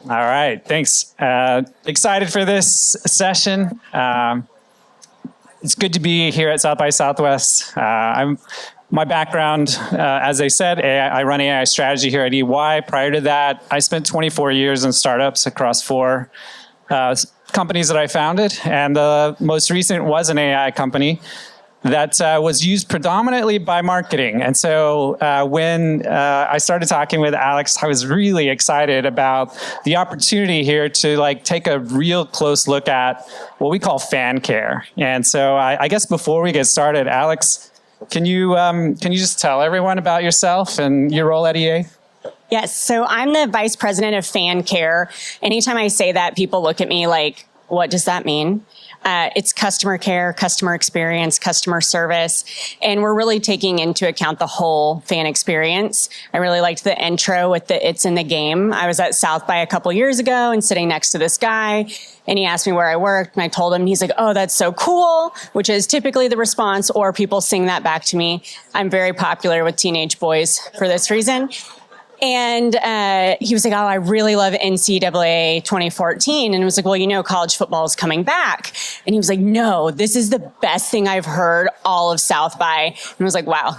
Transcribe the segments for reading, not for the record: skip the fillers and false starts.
All right, thanks. Excited for this session. It's good to be here at South by Southwest. My background, as I said, I run AI strategy here at EY. Prior to that, I spent 24 years in startups across 4 companies that I founded, and the most recent was an AI company that was used predominantly by marketing. And so when I started talking with Alex, I was really excited about the opportunity here to take a real close look at what we call fan care. And so I guess before we get started, Alex, can you just tell everyone about yourself and your role at EA? Yes, so I'm the vice president of fan care. Anytime I say that, people look at me like, what does that mean? It's customer care, customer experience, customer service, and we're really taking into account the whole fan experience. I really liked the intro with the "It's in the game." I was at South by a couple years ago and sitting next to this guy, and he asked me where I worked, and I told him, he's like, "Oh, that's so cool," which is typically the response, or people sing that back to me. I'm very popular with teenage boys for this reason. And he was like, "Oh, I really love NCAA 2014. And I was like, "Well, college football is coming back." And he was like, "No, this is the best thing I've heard all of South by." And I was like, "Wow,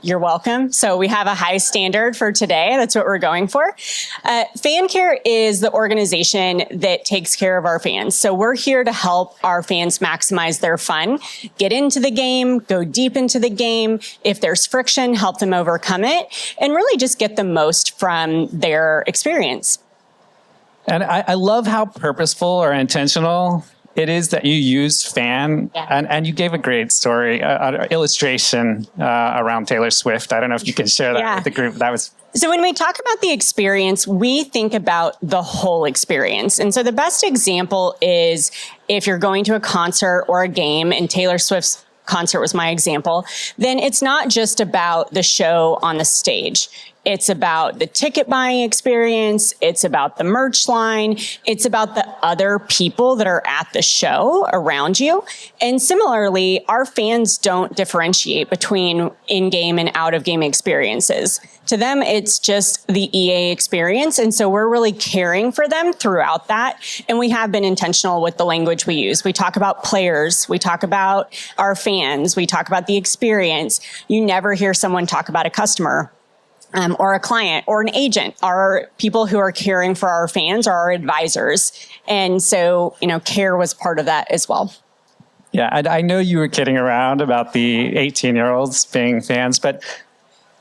you're welcome." So we have a high standard for today. That's what we're going for. Fan Care is the organization that takes care of our fans. So we're here to help our fans maximize their fun, get into the game, go deep into the game. If there's friction, help them overcome it, and really just get the most from their experience. And I love how purposeful or intentional it is that you use fan. Yeah. And you gave a great story, illustration around Taylor Swift. I don't know if you can share that with the group. So when we talk about the experience, we think about the whole experience. And so the best example is if you're going to a concert or a game, and Taylor Swift's concert was my example, then it's not just about the show on the stage. It's about the ticket buying experience. It's about the merch line. It's about the other people that are at the show around you. And similarly, our fans don't differentiate between in-game and out-of-game experiences. To them, it's just the EA experience. And so we're really caring for them throughout that. And we have been intentional with the language we use. We talk about players. We talk about our fans. We talk about the experience. You never hear someone talk about a customer. Or a client or an agent. Our people who are caring for our fans are our advisors. And so, care was part of that as well. Yeah, I know you were kidding around about the 18-year-olds being fans, but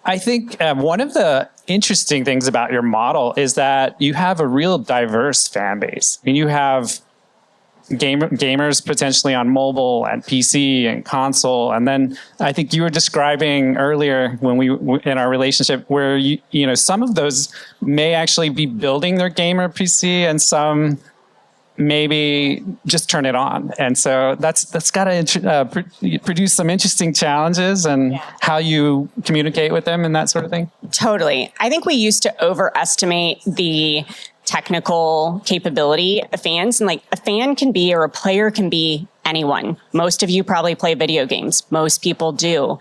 I think one of the interesting things about your model is that you have a real diverse fan base. I mean, you have gamers potentially on mobile and PC and console. And then I think you were describing earlier when we in our relationship where some of those may actually be building their gamer PC and some maybe just turn it on. And so that's got to produce some interesting challenges and how you communicate with them and that sort of thing. Totally. I think we used to overestimate the technical capability of fans. And a fan can be, or a player can be, anyone. Most of you probably play video games. Most people do.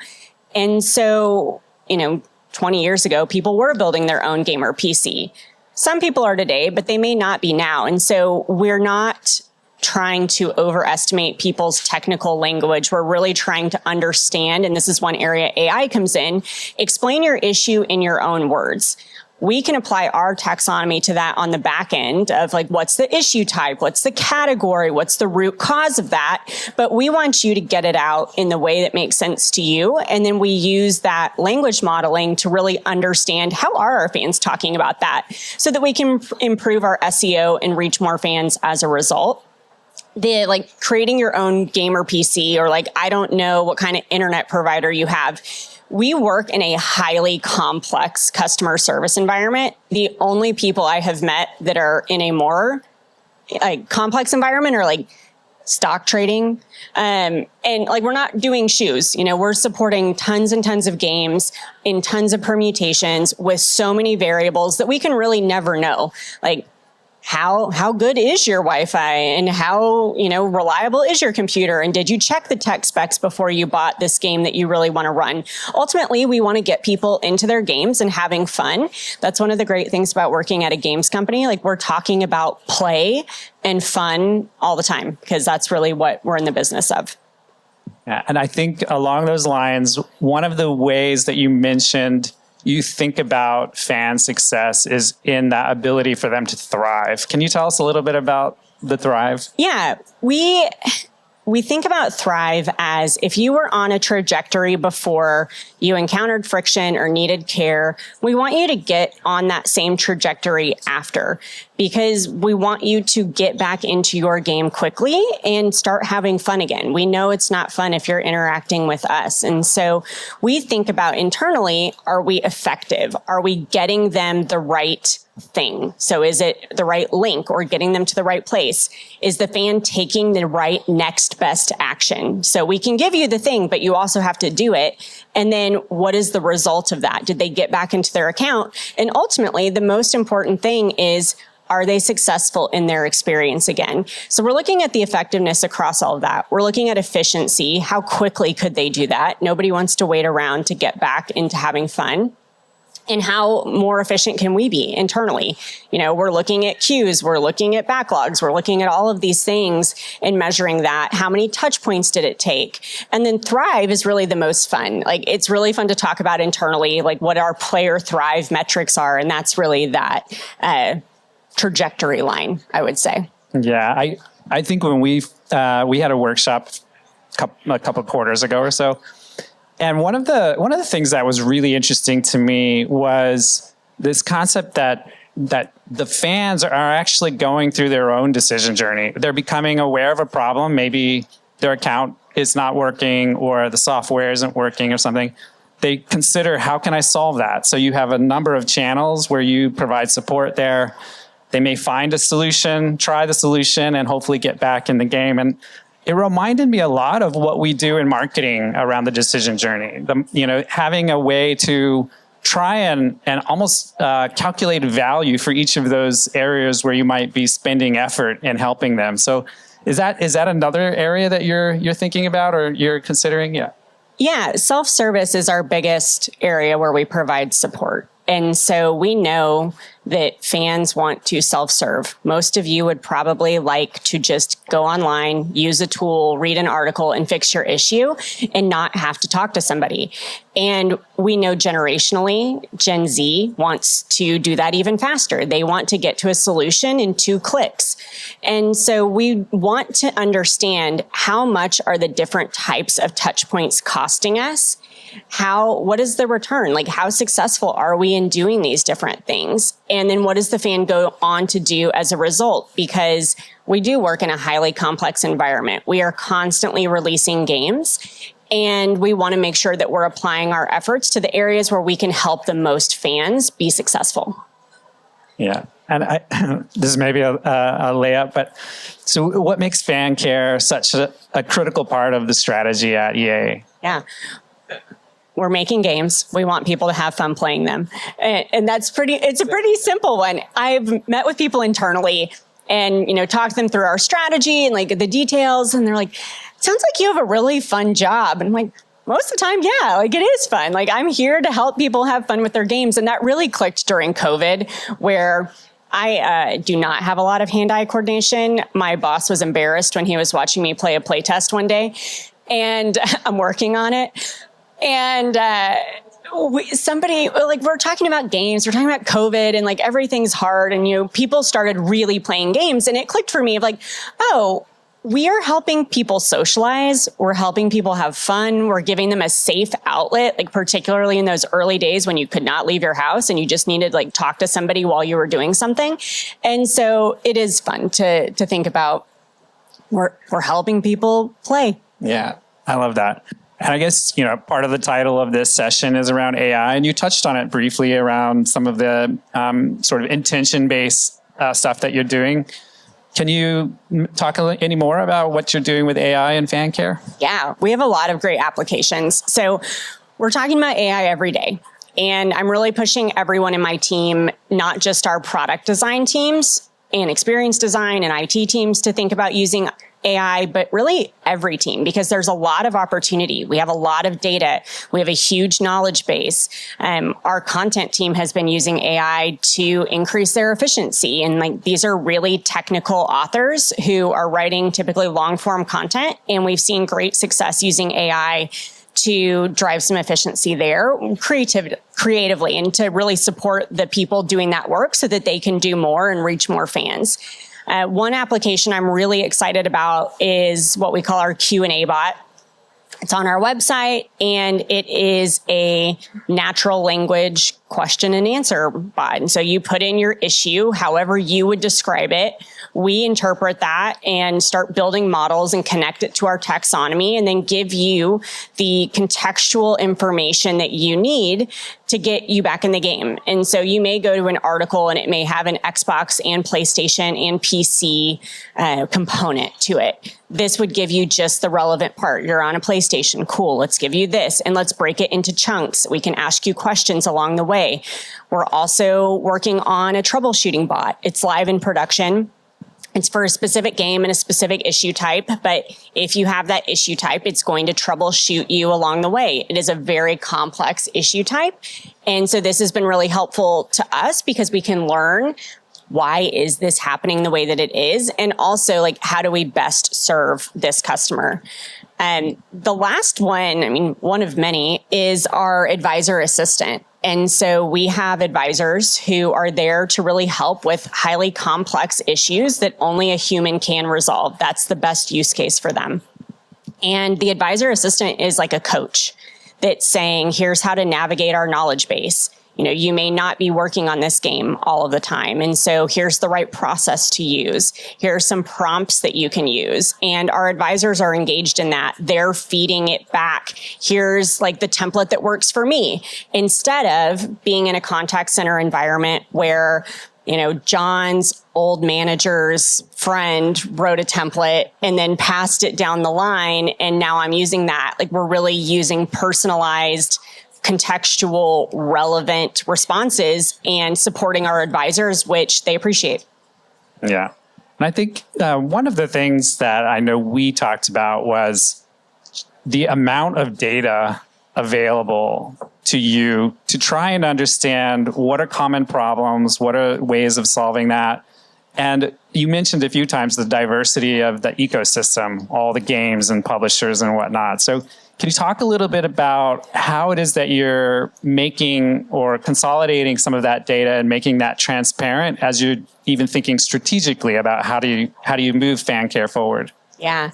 And so, 20 years ago, people were building their own gamer PC. Some people are today, but they may not be now. And so we're not trying to overestimate people's technical language. We're really trying to understand, and this is one area AI comes in, explain your issue in your own words. We can apply our taxonomy to that on the back end of what's the issue type, what's the category, what's the root cause of that. But we want you to get it out in the way that makes sense to you. And then we use that language modeling to really understand how are our fans talking about that so that we can improve our SEO and reach more fans as a result. The creating your own gamer PC or I don't know what kind of internet provider you have. We work in a highly complex customer service environment. The only people I have met that are in a more complex environment are stock trading. And we're not doing shoes. We're supporting tons and tons of games in tons of permutations with so many variables that we can really never know. how good is your Wi-Fi and how, reliable is your computer? And did you check the tech specs before you bought this game that you really want to run? Ultimately, we want to get people into their games and having fun. That's one of the great things about working at a games company. Like, we're talking about play and fun all the time, because that's really what we're in the business of. Yeah, and I think along those lines, one of the ways that you mentioned you think about fan success is in that ability for them to thrive. Can you tell us a little bit about the thrive? Yeah, we think about thrive as if you were on a trajectory before you encountered friction or needed care, we want you to get on that same trajectory after, because we want you to get back into your game quickly and start having fun again. We know it's not fun if you're interacting with us. And so we think about internally, are we effective? Are we getting them the right thing? So is it the right link or getting them to the right place? Is the fan taking the right next best action? So we can give you the thing, but you also have to do it. And then what is the result of that? Did they get back into their account? And ultimately, the most important thing is, are they successful in their experience again? So we're looking at the effectiveness across all of that. We're looking at efficiency. How quickly could they do that? Nobody wants to wait around to get back into having fun. And how more efficient can we be internally? We're looking at queues, we're looking at backlogs, we're looking at all of these things and measuring that. How many touch points did it take? And then thrive is really the most fun. Like, it's really fun to talk about internally, like what our player thrive metrics are. And that's really that trajectory line, I would say. Yeah, I think when we had a workshop a couple of quarters ago or so, and one of the things that was really interesting to me was this concept that the fans are actually going through their own decision journey. They're becoming aware of a problem. Maybe their account is not working or the software isn't working or something. They consider, how can I solve that? So you have a number of channels where you provide support there. They may find a solution, try the solution, and hopefully get back in the game. And it reminded me a lot of what we do in marketing around the decision journey. Having a way to try and almost calculate value for each of those areas where you might be spending effort in helping them. So is that another area that you're thinking about or you're considering? Yeah. Yeah, self-service is our biggest area where we provide support. And so we know that fans want to self-serve. Most of you would probably like to just go online, use a tool, read an article, and fix your issue and not have to talk to somebody. And we know generationally, Gen Z wants to do that even faster. They want to get to a solution in 2 clicks. And so we want to understand, how much are the different types of touch points costing us? What is the return? Like, how successful are we in doing these different things? And then what does the fan go on to do as a result? Because we do work in a highly complex environment. We are constantly releasing games, and we want to make sure that we're applying our efforts to the areas where we can help the most fans be successful. Yeah. And this is maybe a layup, but so what makes fan care such a critical part of the strategy at EA? Yeah. We're making games. We want people to have fun playing them. And it's a pretty simple one. I've met with people internally and, talked them through our strategy and like the details. And they're like, sounds like you have a really fun job. And I'm like, most of the time, yeah, like it is fun. Like, I'm here to help people have fun with their games. And that really clicked during COVID, where I do not have a lot of hand-eye coordination. My boss was embarrassed when he was watching me play a play test one day, and I'm working on it. And we're talking about games, we're talking about COVID, and like everything's hard, and people started really playing games, and it clicked for me of like, oh, we are helping people socialize, we're helping people have fun, we're giving them a safe outlet, like particularly in those early days when you could not leave your house and you just needed like talk to somebody while you were doing something. And so it is fun to think about, we're helping people play. Yeah, I love that. And I guess, part of the title of this session is around AI, and you touched on it briefly around some of the sort of intention-based stuff that you're doing. Can you talk any more about what you're doing with AI and fan care? Yeah, we have a lot of great applications. So we're talking about AI every day. And I'm really pushing everyone in my team, not just our product design teams, and experience design and IT teams to think about using AI, but really every team, because there's a lot of opportunity. We have a lot of data. We have a huge knowledge base. Our content team has been using AI to increase their efficiency. And like, these are really technical authors who are writing typically long form content. And we've seen great success using AI to drive some efficiency there creatively and to really support the people doing that work so that they can do more and reach more fans. One application I'm really excited about is what we call our Q&A bot. It's on our website, and it is a natural language question and answer bot. And so you put in your issue, however you would describe it. We interpret that and start building models and connect it to our taxonomy, and then give you the contextual information that you need to get you back in the game. And so you may go to an article and it may have an Xbox and PlayStation and PC component to it. This would give you just the relevant part. You're on a PlayStation. Cool. Let's give you this and let's break it into chunks. We can ask you questions along the way. We're also working on a troubleshooting bot. It's live in production. It's for a specific game and a specific issue type, but if you have that issue type, it's going to troubleshoot you along the way. It is a very complex issue type. And so this has been really helpful to us because we can learn, why is this happening the way that it is? And also, like, how do we best serve this customer? And the last one, I mean, one of many, is our advisor assistant. And so we have advisors who are there to really help with highly complex issues that only a human can resolve. That's the best use case for them. And the advisor assistant is like a coach that's saying, here's how to navigate our knowledge base. You know, you may not be working on this game all of the time. And so here's the right process to use. Here are some prompts that you can use. And our advisors are engaged in that. They're feeding it back. Here's like the template that works for me. Instead of being in a contact center environment where, you know, John's old manager's friend wrote a template and then passed it down the line. And now I'm using that. Like, we're really using personalized, contextual, relevant responses and supporting our advisors, which they appreciate. Yeah. And I think one of the things that I know we talked about was the amount of data available to you to try and understand what are common problems, what are ways of solving that. And you mentioned a few times the diversity of the ecosystem, all the games and publishers and whatnot. So can you talk a little bit about how it is that you're making or consolidating some of that data and making that transparent as you're even thinking strategically about how do you move fan care forward? Yeah,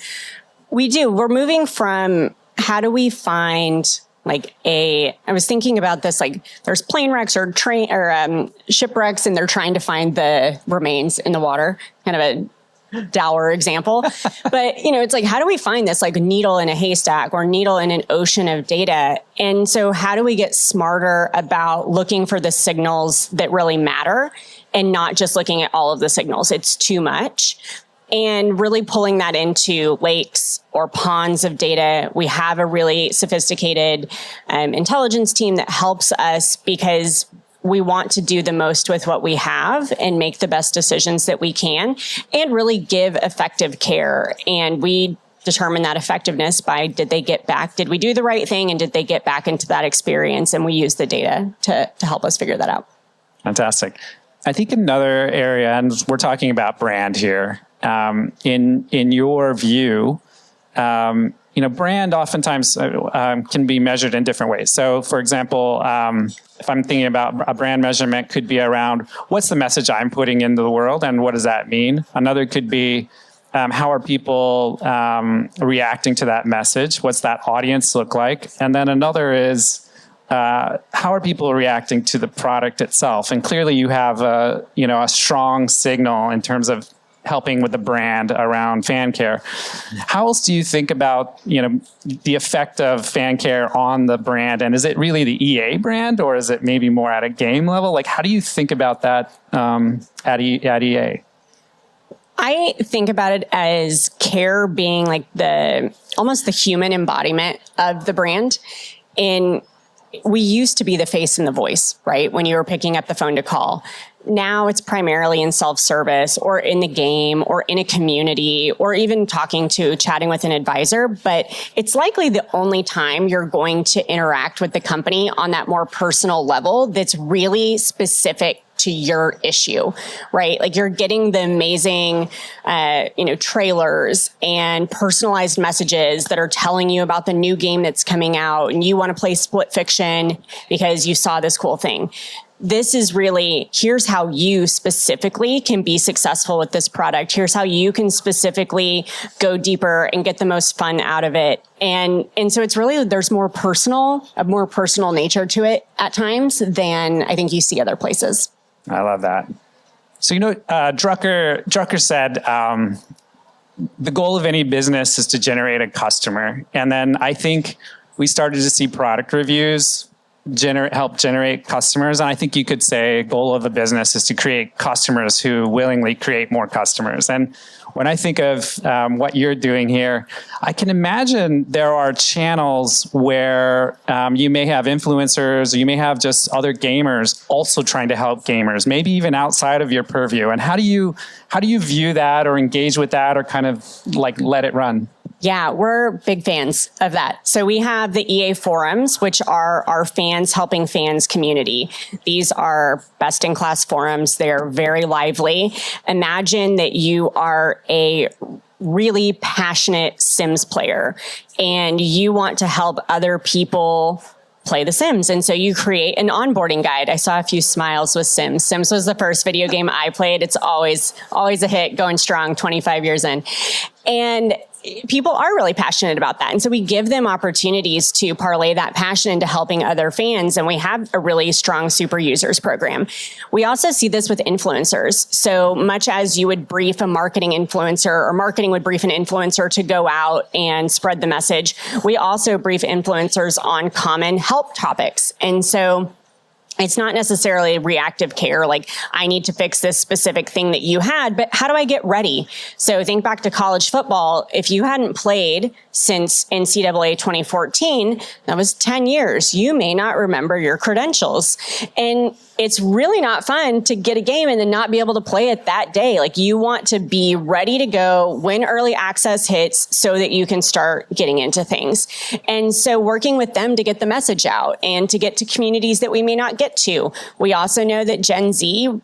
we do. We're moving from how do we find I was thinking about this, like there's plane wrecks or shipwrecks and they're trying to find the remains in the water, kind of a dour example. But, you know, it's like, how do we find this like needle in a haystack or needle in an ocean of data? And so how do we get smarter about looking for the signals that really matter and not just looking at all of the signals? It's too much. And really pulling that into lakes or ponds of data. We have a really sophisticated intelligence team that helps us because we want to do the most with what we have and make the best decisions that we can and really give effective care. And we determine that effectiveness by did we do the right thing and did they get back into that experience? And we use the data to help us figure that out. Fantastic. I think another area, and we're talking about brand here, in your view, brand oftentimes can be measured in different ways. So, for example, if I'm thinking about a brand measurement, could be around what's the message I'm putting into the world and what does that mean? Another could be how are people reacting to that message? What's that audience look like? And then another is how are people reacting to the product itself? And clearly, you have a strong signal in terms of helping with the brand around fan care. How else do you think about, the effect of fan care on the brand? And is it really the EA brand or is it maybe more at a game level? Like, how do you think about that at EA? I think about it as care being like almost the human embodiment of the brand. We used to be the face and the voice, right? When you were picking up the phone to call. now it's primarily in self-service or in the game or in a community or even chatting with an advisor. But it's likely the only time you're going to interact with the company on that more personal level that's really specific to your issue, right? Like you're getting the amazing, trailers and personalized messages that are telling you about the new game that's coming out and you want to play Split Fiction because you saw this cool thing. This is really, here's how you specifically can be successful with this product. Here's how you can specifically go deeper and get the most fun out of it. And so it's really, there's a more personal nature to it at times than I think you see other places. I love that. So, Drucker said, the goal of any business is to generate a customer. And then I think we started to see product reviews help generate customers. And I think you could say goal of a business is to create customers who willingly create more customers. And when I think of what you're doing here, I can imagine there are channels where you may have influencers, or you may have just other gamers also trying to help gamers, maybe even outside of your purview. And how do you view that or engage with that or kind of like let it run? Yeah, we're big fans of that. So we have the EA forums, which are our fans helping fans community. These are best in class forums. They're very lively. Imagine that you are a really passionate Sims player and you want to help other people play The Sims. And so you create an onboarding guide. I saw a few smiles with Sims. Sims was the first video game I played. It's always a hit, going strong 25 years in. And people are really passionate about that. And so we give them opportunities to parlay that passion into helping other fans. And we have a really strong super users program. We also see this with influencers. So much as you would brief a marketing influencer or marketing would brief an influencer to go out and spread the message, we also brief influencers on common help topics. And so it's not necessarily reactive care, like I need to fix this specific thing that you had, but how do I get ready? So think back to college football. If you hadn't played since NCAA 2014, that was 10 years. You may not remember your credentials. And it's really not fun to get a game and then not be able to play it that day. Like you want to be ready to go when early access hits so that you can start getting into things. And so working with them to get the message out and to get to communities that we may not get to. We also know that Gen Z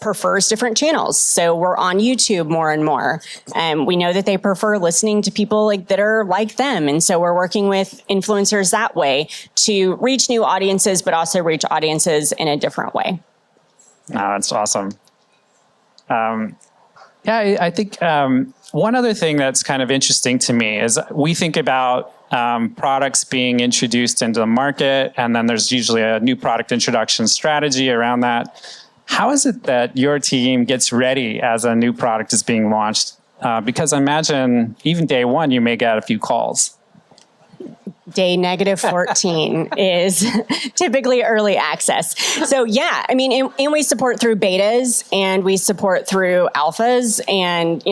prefers different channels. So we're on YouTube more and more. We know that they prefer listening to people that are like them. And so we're working with influencers that way to reach new audiences, but also reach audiences in a different way. Oh, that's awesome. I think one other thing that's kind of interesting to me is we think about products being introduced into the market, and then there's usually a new product introduction strategy around that. How is it that your team gets ready as a new product is being launched? Because I imagine even day one, you may get a few calls. Day -14 is typically early access. So yeah, I mean, and we support through betas and we support through alphas and,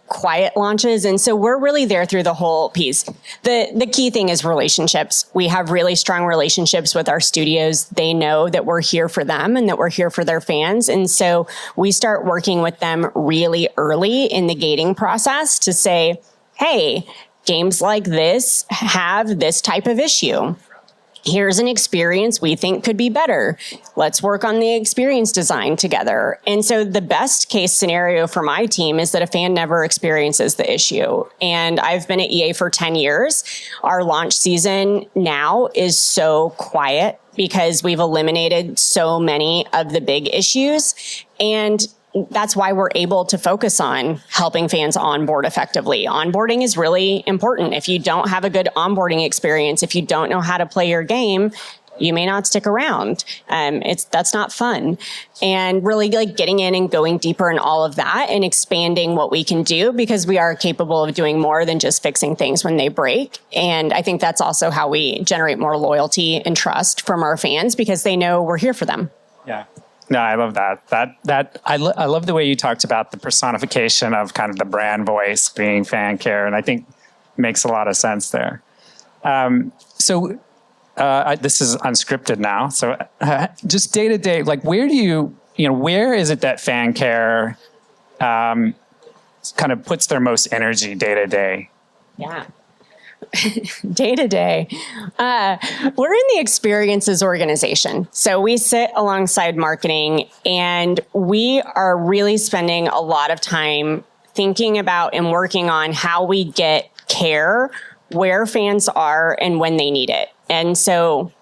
quiet launches. And so we're really there through the whole piece. The key thing is relationships. We have really strong relationships with our studios. They know that we're here for them and that we're here for their fans. And so we start working with them really early in the gating process to say, hey, games like this have this type of issue. Here's an experience we think could be better. Let's work on the experience design together. And so the best case scenario for my team is that a fan never experiences the issue. And I've been at EA for 10 years. Our launch season now is so quiet because we've eliminated so many of the big issues. And that's why we're able to focus on helping fans onboard effectively. Onboarding is really important. If you don't have a good onboarding experience, if you don't know how to play your game, you may not stick around. That's not fun. And really getting in and going deeper in all of that and expanding what we can do, because we are capable of doing more than just fixing things when they break. And I think that's also how we generate more loyalty and trust from our fans, because they know we're here for them. Yeah. No, I love that. I love the way you talked about the personification of kind of the brand voice being fan care, and I think makes a lot of sense there. This is unscripted now. So just day to day, where do you where is it that fan care kind of puts their most energy day to day? Yeah. Day to day. We're in the experiences organization. So we sit alongside marketing, and we are really spending a lot of time thinking about and working on how we get care where fans are and when they need it. And so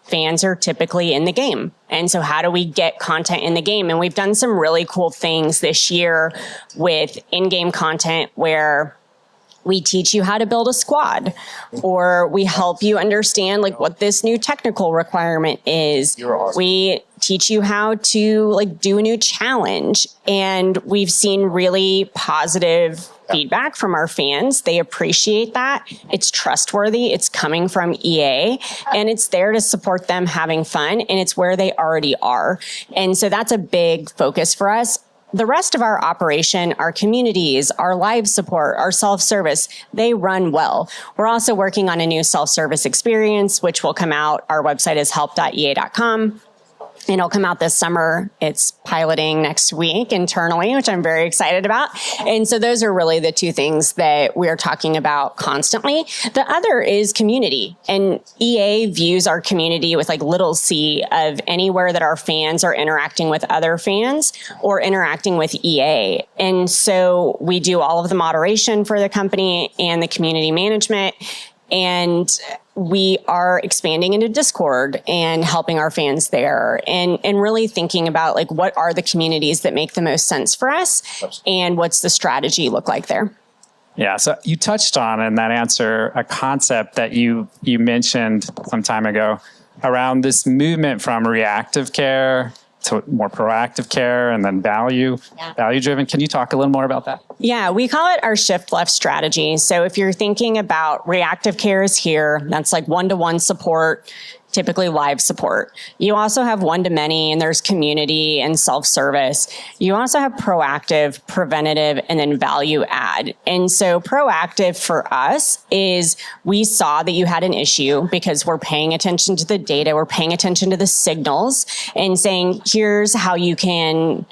fans are typically in the game. And so how do we get content in the game? And we've done some really cool things this year with in-game content where we teach you how to build a squad, or we help you understand like what this new technical requirement is. Awesome. We teach you how to like do a new challenge. And we've seen really positive feedback from our fans. They appreciate that. It's trustworthy. It's coming from EA, and it's there to support them having fun. And it's where they already are. And so that's a big focus for us. The rest of our operation, our communities, our live support, our self-service, they run well. We're also working on a new self-service experience, which will come out. Our website is help.ea.com. And it'll come out this summer. It's piloting next week internally, which I'm very excited about. And so those are really the two things that we're talking about constantly. The other is community. And EA views our community with like little c of anywhere that our fans are interacting with other fans or interacting with EA. And so we do all of the moderation for the company and the community management. And we are expanding into Discord and helping our fans there and really thinking about like what are the communities that make the most sense for us and what's the strategy look like there. Yeah, so you touched on in that answer a concept that you mentioned some time ago around this movement from reactive care to more proactive care and then value driven. Can you talk a little more about that? Yeah, we call it our shift left strategy. So if you're thinking about reactive care is here, that's like one-to-one support, typically live support. You also have one-to-many, and there's community and self-service. You also have proactive, preventative, and then value add. And so proactive for us is we saw that you had an issue because we're paying attention to the data, we're paying attention to the signals and saying, here's how you can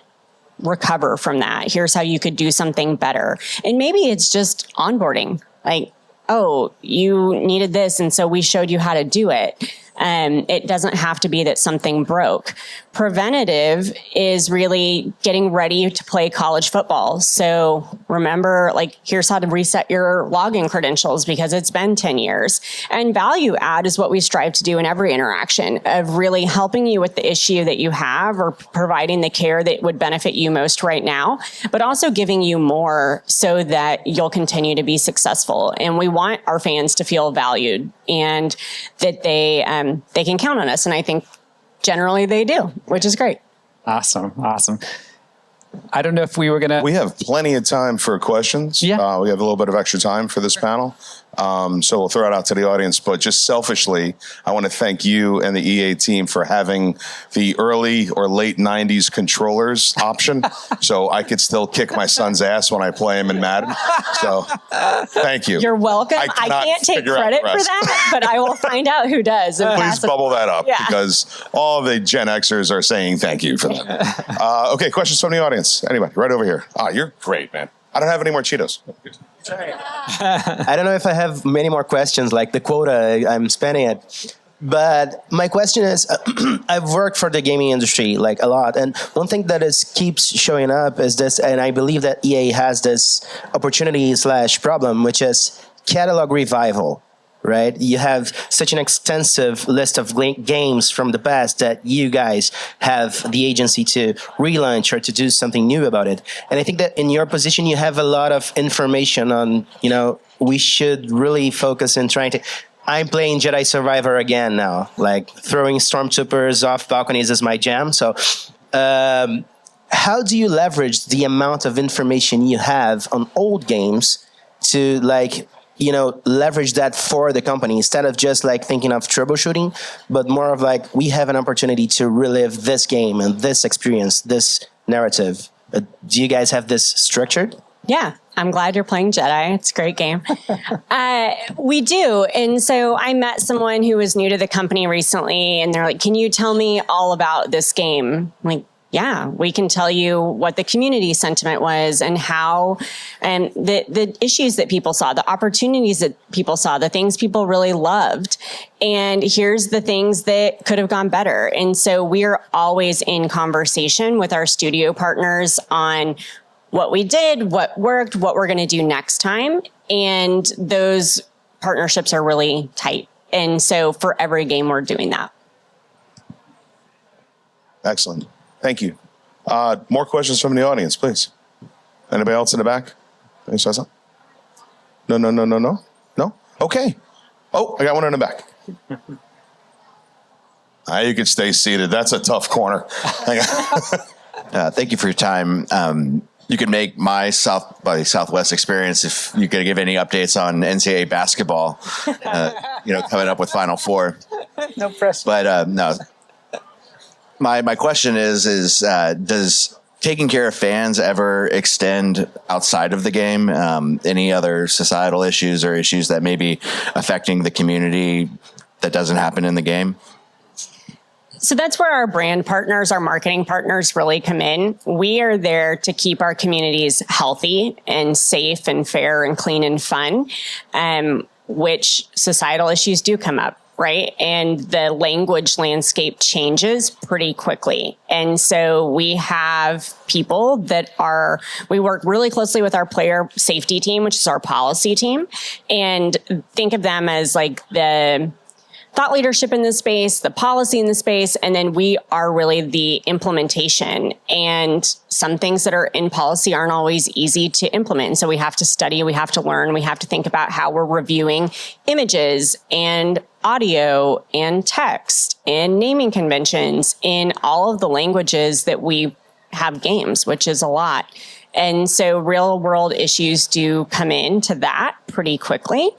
recover from that. Here's how you could do something better. And maybe it's just onboarding, like, oh, you needed this, and so we showed you how to do it. It doesn't have to be that something broke. Preventative is really getting ready to play college football. So remember, like, here's how to reset your login credentials because it's been 10 years. And value add is what we strive to do in every interaction of really helping you with the issue that you have or providing the care that would benefit you most right now, but also giving you more so that you'll continue to be successful. And we want our fans to feel valued and that they can count on us. And I think generally they do, which is great. Awesome. I don't know if we were going to... We have plenty of time for questions. Yeah. We have a little bit of extra time for this panel. So we'll throw it out to the audience. But just selfishly, I want to thank you and the EA team for having the early or late 90s controllers option. So I could still kick my son's ass when I play him in Madden. So thank you. You're welcome. I can't take credit for that, but I will find out who does. Please bubble that up because all the Gen Xers are saying thank you for that. Okay, questions from the audience. Anybody? Right over here. You're great, man. I don't have any more Cheetos. I don't know if I have many more questions, like the quota I'm spending it. But my question is, I've worked for the gaming industry like a lot, and one thing that keeps showing up is this, and I believe that EA has this opportunity / problem, which is catalog revival. Right? You have such an extensive list of games from the past that you guys have the agency to relaunch or to do something new about it. And I think that in your position, you have a lot of information on, we should really focus in trying to... I'm playing Jedi Survivor again now, like throwing stormtroopers off balconies is my jam. So how do you leverage the amount of information you have on old games to leverage that for the company instead of just like thinking of troubleshooting, but more of like, we have an opportunity to relive this game and this experience, this narrative. Do you guys have this structured? Yeah, I'm glad you're playing Jedi. It's a great game. We do. And so I met someone who was new to the company recently, and they're like, can you tell me all about this game? I'm like, Yeah, we can tell you what the community sentiment was and how, and the issues that people saw, the opportunities that people saw, the things people really loved. And here's the things that could have gone better. And so we're always in conversation with our studio partners on what we did, what worked, what we're going to do next time. And those partnerships are really tight. And so for every game, we're doing that. Excellent. Thank you. More questions from the audience, please. Anybody else in the back? Any questions? No? Okay. Oh, I got one in the back. You can stay seated. That's a tough corner. Thank you for your time. You could make my South by Southwest experience if you could give any updates on NCAA basketball, coming up with Final Four. No pressure. But no. My question is does taking care of fans ever extend outside of the game? Any other societal issues or issues that may be affecting the community that doesn't happen in the game? So that's where our brand partners, our marketing partners really come in. We are there to keep our communities healthy and safe and fair and clean and fun, which societal issues do come up. Right. And the language landscape changes pretty quickly. And so we have people we work really closely with our player safety team, which is our policy team, and think of them as like the thought leadership in this space, the policy in the space, and then we are really the implementation. And some things that are in policy aren't always easy to implement. And so we have to study, we have to learn, we have to think about how we're reviewing images and audio and text and naming conventions in all of the languages that we have games, which is a lot. And so real world issues do come into that pretty quickly.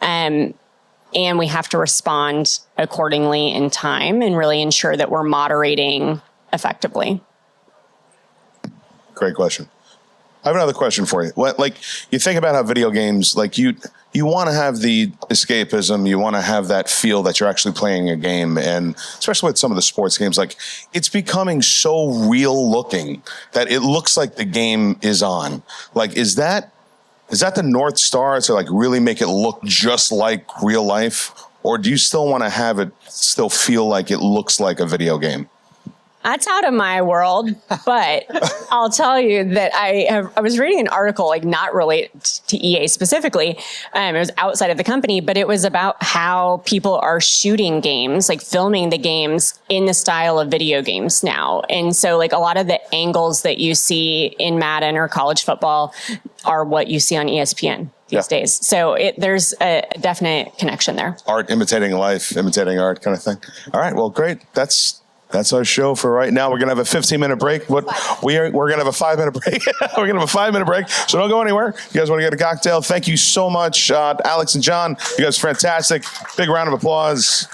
And we have to respond accordingly in time and really ensure that we're moderating effectively. Great question. I have another question for you. You think about how video games, you want to have the escapism, you want to have that feel that you're actually playing a game, and especially with some of the sports games, it's becoming so real looking that it looks like the game is on. Is that the North Star to really make it look just like real life? Or do you still want to have it still feel like it looks like a video game? That's out of my world, but I'll tell you that I was reading an article, not related to EA specifically. It was outside of the company, but it was about how people are shooting games, filming the games in the style of video games now. And so a lot of the angles that you see in Madden or college football are what you see on ESPN these days. So there's a definite connection there. Art imitating life, imitating art kind of thing. All right, well, great. That's our show for right now. We're going to have a 15-minute break. We're going to have a 5-minute break. We're going to have a 5-minute break. So don't go anywhere. You guys want to get a cocktail? Thank you so much, Alex and John. You guys are fantastic. Big round of applause.